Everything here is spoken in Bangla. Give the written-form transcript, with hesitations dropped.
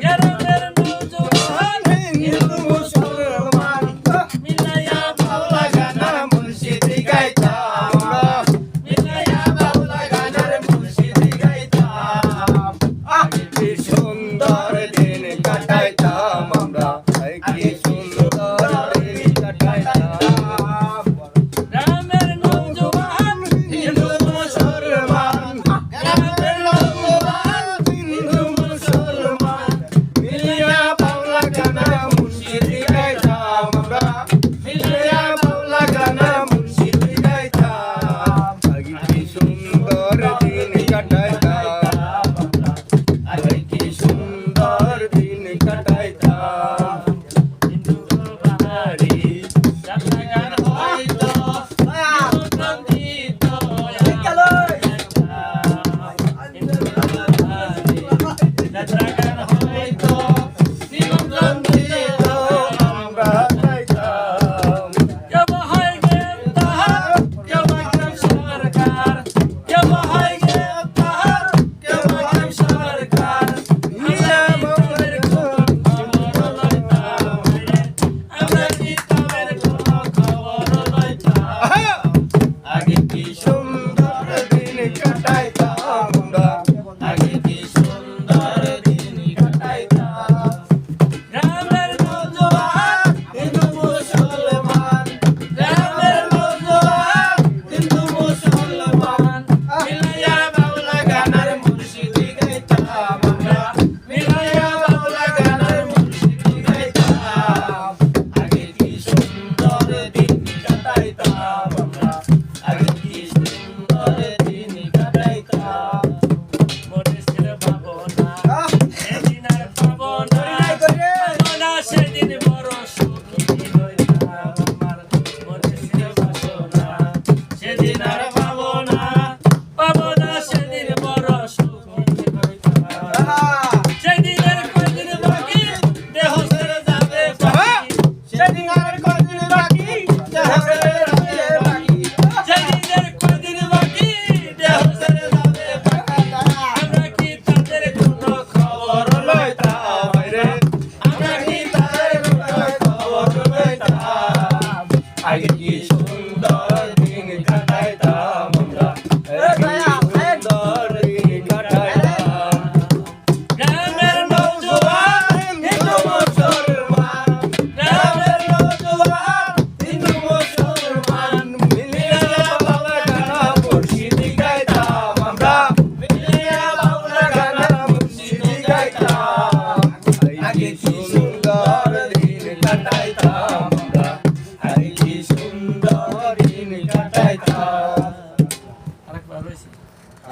গ্রামের নৌজওয়ান হিন্দু মুসলমান মিলাইয়া বাউলা গানের মুর্শিদি গাইতাম মিলাইয়া বাউলা গানের মুর্শিদি গাইতাম আগে কি সুন্দর দিন কাটাইতাম আমরা কি সুন্দর দিন কাটাইতাম গ্রামের নৌজওয়ান হিন্দু মুসলমান গ্রামের নৌজওয়ান হিন্দু মুসলমান মিলিয়া বাউলা গানের মুর্শিদি গাইতাম আমরা মিলিয়া বাউলা গানের মুর্শিদি গাইতাম আগে কি সুন্দর দিন কাটাইতাম আগে কি সুন্দর দিন কাটাইতাম হিন্দু বাহারি যাত্রা গান হইতো নিমন্ত্রিত হিন্দু বাহারি যাত্রা গান হইতো নিমন্ত্রিত আমরা যাইতাম কেব হয় গ্রেপ্তার কেব গ্রাম সরকার কেব হয় গ্রেপ্তার কেব গ্রাম সরকার মিয়া বাউলার খবর লইতাম আমরা কি তাদের খবর লইতাম আগে কি সুন্দর দিন কাটাইতাম আমরা আগে কি সুন্দর দিন কাটাইতাম গ্রামের নৌজওয়ান হিন্দু মুসলমান গ্রামের নৌজওয়ান হিন্দু মুসলমান মিলাইয়া বাউলা গানের মুর্শিদি গাইতাম আমরা মিলাইয়া বাউলা গানের মুর্শিদি গাইতাম আগে কি সুন্দর দিন কাটাইতাম আমরা আগে কি সুন্দর দিন কাটাইতাম মনে ছিল ভাবনা সেদিন আর পাবো না ভাবনা সেদিন বড় সুখী হইতাম আমার মনে ছিল ভাবনা সেদিন আর পাবো না সেদিন বড় সুখী হইতাম সেদিনের কয়দিন বাকি দেহ ছেড়ে যাবে বাকি সেদিনের কয়দিন বাকি দেহ ছেড়ে যাবে বাকি সেদিনের কয়দিন বাকি দেহ ছেড়ে যাবে বাকি আমরা কি তাদের কোনো খবর লইতাম রে আমরা কি তাদের কোনো খবর লইতাম আগে কি সুন্দর দিন কাটাইতাম আমরা সুন্দর দিন কাটাইতাম গ্রামের নৌজওয়ান হিন্দু মুসলমান গ্রামের নৌজওয়ান হিন্দু মুসলমান মিলিয়া বাউলা গানের মুর্শিদি গাইতাম আমরা মিলিয়া বাউলা গানের মুর্শিদি গাইতাম আগে কি সুন্দর দিন কাটাইতাম আমরা আগে কি সুন্দর দিন কাটাইতাম